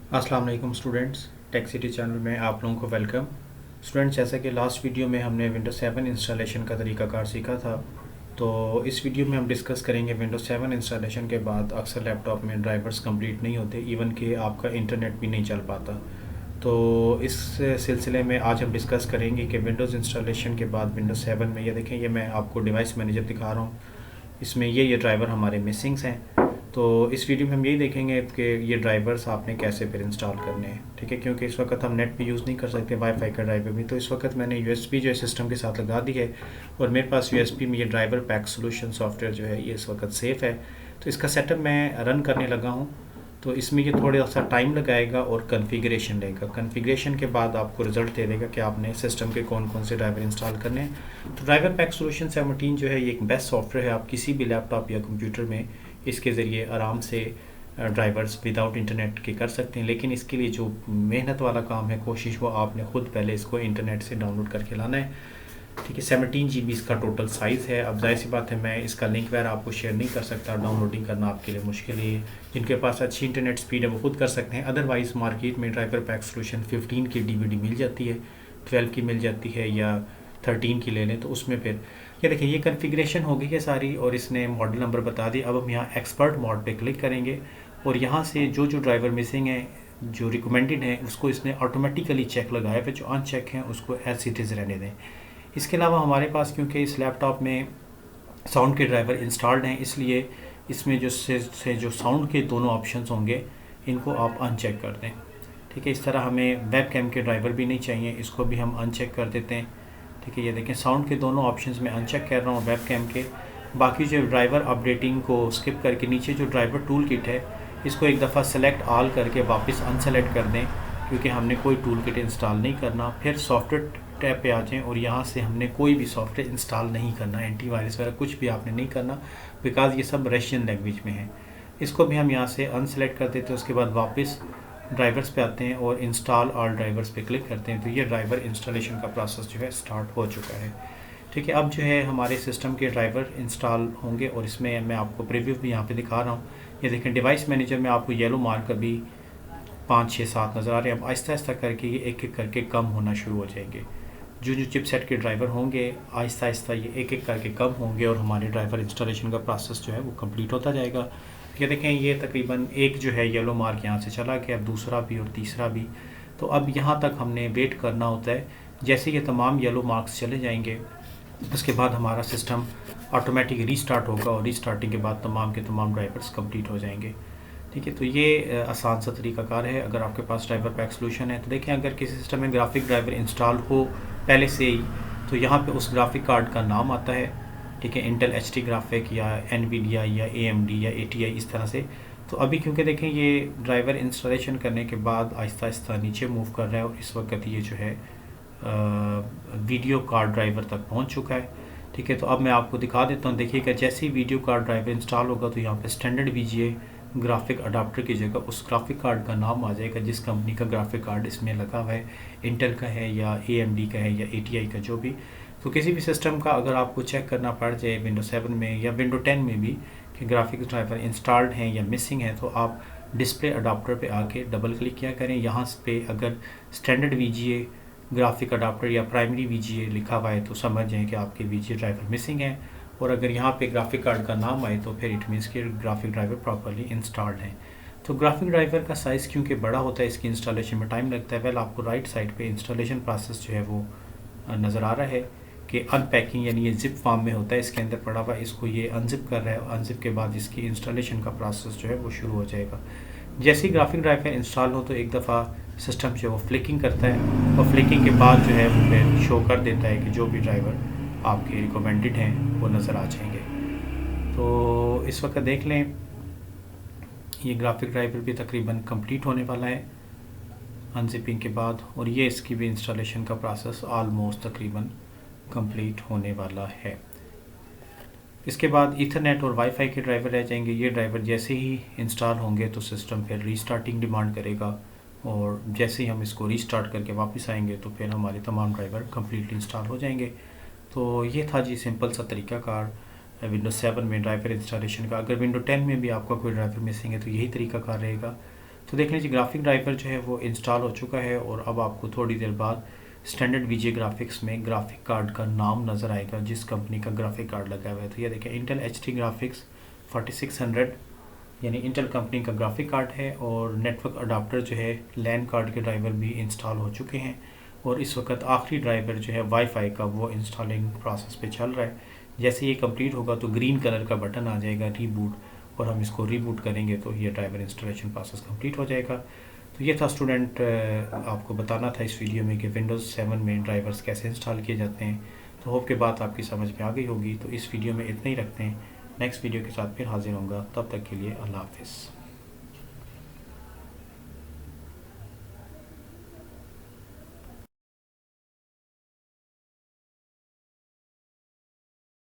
अस्सलाम वालेकुम students, tech city channel में आप लोगों को वेलकम। स्टूडेंट्स, जैसा कि लास्ट वीडियो में हमने विंडोज 7 इंस्टॉलेशन का तरीकाकार सीखा था, तो इस वीडियो में हम डिस्कस करेंगे विंडोज 7 इंस्टॉलेशन के बाद अक्सर लैपटॉप में ड्राइवर्स कंप्लीट नहीं होते, इवन कि आपका इंटरनेट भी नहीं चल पाता। तो इस सिलसिले में आज हम डिस्कस करेंगे कि विंडोज़ इंस्टॉलेशन के बाद विंडोज 7 में, ये देखें, ये मैं आपको डिवाइस मैनेजर दिखा रहा हूँ, इसमें ये ड्राइवर हमारे मिसिंग्स हैं। तो इस वीडियो में हम यही देखेंगे कि ये ड्राइवर्स आपने कैसे फिर इंस्टॉल करने हैं, ठीक है, क्योंकि इस वक्त हम नेट भी यूज़ नहीं कर सकते, वाईफाई का ड्राइवर भी। तो इस वक्त मैंने यूएसबी जो है सिस्टम के साथ लगा दी है और मेरे पास यूएसबी में ये ड्राइवर पैक सोल्यूशन सॉफ्टवेयर जो है ये इस वक्त सेफ़ है। तो इसका सेटअप मैं रन करने लगा हूँ। तो इसमें ये थोड़ा सा टाइम लगाएगा और कन्फिग्रेशन लेगा। कन्फिग्रेशन के बाद आपको रिजल्ट दे देगा कि आपने सिस्टम के कौन कौन से ड्राइवर इंस्टॉल करने हैं। तो ड्राइवर पैक सोल्यूशन 17 जो है ये एक बेस्ट सॉफ्टवेयर है। आप किसी भी लैपटॉप या कंप्यूटर में इसके ज़रिए आराम से ड्राइवर्स विदाउट इंटरनेट के कर सकते हैं, लेकिन इसके लिए जो मेहनत वाला काम है, कोशिश, वो आपने ख़ुद पहले इसको इंटरनेट से डाउनलोड करके लाना है, ठीक है। 17 GB इसका टोटल साइज़ है। अब जाहिर सी बात है, मैं इसका लिंक वगैरह आपको शेयर नहीं कर सकता, डाउनलोडिंग करना आपके लिए मुश्किल है। जिनके पास अच्छी इंटरनेट स्पीड है वो खुद कर सकते हैं। अदरवाइज़ मार्केट में ड्राइवर पैक सोल्यूशन 15 की DVD मिल जाती है, 12 की मिल जाती है, या 13 की ले लें तो उसमें फिर ये देखिए ये कन्फिग्रेशन हो गई है सारी और इसने मॉडल नंबर बता दिया। अब हम यहाँ एक्सपर्ट मोड पे क्लिक करेंगे और यहाँ से जो ड्राइवर मिसिंग है, जो रिकमेंडेड है, उसको इसने ऑटोमेटिकली चेक लगाया है, जो अनचेक हैं उसको एज इट इज़ रहने दें। इसके अलावा हमारे पास, क्योंकि इस लैपटॉप में साउंड के ड्राइवर इंस्टॉल्ड हैं, इसलिए इसमें जो साउंड के दोनों ऑप्शंस होंगे इनको आप अनचेक कर दें, ठीक है। इस तरह हमें वेब कैम के ड्राइवर भी नहीं चाहिए, इसको भी हम अनचेक कर देते हैं, ठीक है। ये देखें, साउंड के दोनों ऑप्शंस में अनचेक कर रहा हूँ, वेब कैम के। बाकी जो ड्राइवर अपडेटिंग को स्किप करके नीचे जो ड्राइवर टूल किट है इसको एक दफ़ा सेलेक्ट ऑल करके वापस अनसेलेक्ट कर दें, क्योंकि हमने कोई टूल किट इंस्टॉल नहीं करना। फिर सॉफ्टवेयर टैब पे आ जाएँ और यहाँ से हमने कोई भी सॉफ्टवेयर इंस्टॉल नहीं करना, एंटीवायरस वगैरह कुछ भी आपने नहीं करना, बिकॉज ये सब रशियन लैंग्वेज में है। इसको भी हम यहाँ से अनसेलेक्ट कर देते हैं। उसके बाद वापस ड्राइवर्स पे आते हैं और इंस्टॉल ऑल ड्राइवर्स पे क्लिक करते हैं। तो ये ड्राइवर इंस्टॉलेशन का प्रोसेस जो है स्टार्ट हो चुका है, ठीक है। अब जो है हमारे सिस्टम के ड्राइवर इंस्टॉल होंगे और इसमें मैं आपको प्रीव्यू भी यहाँ पे दिखा रहा हूँ। ये देखें, डिवाइस मैनेजर में आपको येलो मार्क अभी 5, 6, 7 नज़र आ रहे हैं। अब आहिस्ता आहिस्ता करके ये एक एक करके कम होना शुरू हो जाएंगे। जो चिपसेट के ड्राइवर होंगे आहिस्ता आहिस्ता ये एक एक करके कम होंगे और हमारे ड्राइवर इंस्टॉलेशन का प्रोसेस जो है वो कंप्लीट होता जाएगा। ये देखें, ये तकरीबन एक जो है येलो मार्क यहाँ से चला गया, अब दूसरा भी और तीसरा भी। तो अब यहाँ तक हमने वेट करना होता है। जैसे ये तमाम येलो मार्क्स चले जाएंगे उसके बाद हमारा सिस्टम ऑटोमेटिक रीस्टार्ट होगा और रीस्टार्टिंग के बाद तमाम के तमाम ड्राइवर्स कंप्लीट हो जाएंगे, ठीक है। तो ये आसान सा तरीकाकार है अगर आपके पास ड्राइवर पैक सोल्यूशन है। तो देखें, अगर किसी सिस्टम में ग्राफिक ड्राइवर इंस्टॉल हो पहले से ही, तो यहाँ पे उस ग्राफिक कार्ड का नाम आता है, ठीक है, इंटेल एचटी ग्राफिक या एनवीडिया या एएमडी या एटीआई, इस तरह से। तो अभी क्योंकि देखें ये ड्राइवर इंस्टॉलेशन करने के बाद आहिस्ता आहिस्ता नीचे मूव कर रहा है और इस वक्त ये जो है वीडियो कार्ड ड्राइवर तक पहुँच चुका है, ठीक है। तो अब मैं आपको दिखा देता हूँ। देखिएगा, जैसे ही वीडियो कार्ड ड्राइवर इंस्टॉल होगा तो यहाँ पर स्टैंडर्ड वीजीए ग्राफिक अडाप्टर की जगह उस ग्राफिक कार्ड का नाम आ जाएगा जिस कंपनी का ग्राफिक कार्ड इसमें लगा हुआ है, इंटेल का है या एएमडी का है या एटीआई का, जो भी। तो किसी भी सिस्टम का अगर आपको चेक करना पड़ जाए विंडो 7 में या विंडो 10 में भी कि ग्राफिक्स ड्राइवर इंस्टॉल्ड हैं या मिसिंग हैं, तो आप डिस्प्ले अडाप्टर पे आके डबल क्लिक किया करें। यहाँ पे अगर स्टैंडर्ड वीजीए ग्राफिक अडाप्टर या प्राइमरी वीजीए लिखा हुआ है तो समझ जाएँ कि आपके वीजीए ड्राइवर मिसिंग है, और अगर यहाँ पे ग्राफिक कार्ड का नाम आए तो फिर इट मीन्स कि ग्राफिक ड्राइवर प्रॉपर्ली इंस्टॉल्ड है। तो ग्राफिक ड्राइवर का साइज़ क्योंकि बड़ा होता है, इसकी इंस्टॉलेशन में टाइम लगता है। वेल, आपको राइट साइड पे इंस्टॉलेशन प्रोसेस जो है वो नज़र आ रहा है कि अनपैकिंग, यानी ये जिप फॉर्म में होता है, इसके अंदर पड़ा हुआ, इसको ये अनजिप कर रहा है। अनजिप के बाद इसकी इंस्टॉलेशन का प्रोसेस जो है वो शुरू हो जाएगा। जैसे ही ग्राफिक ड्राइवर इंस्टॉल हो तो एक दफ़ा सिस्टम जो है वो फ्लिकिंग करता है और फ्लिकिंग के बाद जो है वो फिर शो कर देता है कि जो भी ड्राइवर आपके रिकमेंडेड हैं वो नज़र आ जाएंगे। तो इस वक्त देख लें, ये ग्राफिक ड्राइवर भी तकरीबन कंप्लीट होने वाला है अनजिपिंग के बाद, और ये इसकी भी इंस्टॉलेशन का प्रोसेस ऑलमोस्ट तकरीबन कंप्लीट होने वाला है। इसके बाद ईथरनेट और वाईफाई के ड्राइवर रह जाएंगे। ये ड्राइवर जैसे ही इंस्टॉल होंगे तो सिस्टम फिर रीस्टार्टिंग डिमांड करेगा, और जैसे ही हम इसको रीस्टार्ट करके वापस आएंगे तो फिर हमारे तमाम ड्राइवर कंप्लीट इंस्टॉल हो जाएंगे। तो ये था जी सिंपल सा तरीकाकार विंडोज़ 7 में ड्राइवर इंस्टॉलेशन का। अगर विंडो 10 में भी आपका कोई ड्राइवर मिसिंग है तो यही तरीकाकार रहेगा। तो देख लीजिए ग्राफिक ड्राइवर जो है वो इंस्टॉल हो चुका है और अब आपको थोड़ी देर बाद स्टैंडर्ड वीजे ग्राफिक्स में ग्राफिक कार्ड का नाम नज़र आएगा जिस कंपनी का ग्राफिक कार्ड लगा हुआ है। तो ये देखें इंटेल HD ग्राफिक्स 4600 यानी इंटेल कंपनी का ग्राफिक कार्ड है और नेटवर्क अडाप्टर जो है लैन कार्ड के ड्राइवर भी इंस्टॉल हो चुके हैं और इस वक्त आखिरी ड्राइवर जो है वाईफाई का वो इंस्टॉलिंग प्रोसेस पे चल रहा है। जैसे ये कंप्लीट होगा तो ग्रीन कलर का बटन आ जाएगा रीबूट और हम इसको रीबूट करेंगे तो ये ड्राइवर इंस्टॉलेशन प्रोसेस कंप्लीट हो जाएगा। तो ये था स्टूडेंट, आपको बताना था इस वीडियो में कि विंडोज़ 7 में ड्राइवर्स कैसे इंस्टॉल किए जाते हैं। तो होप के बात आपकी समझ में आ गई होगी। तो इस वीडियो में इतना ही रखते हैं, नेक्स्ट वीडियो के साथ फिर हाजिर होऊंगा, तब तक के लिए अल्लाह हाफिज़।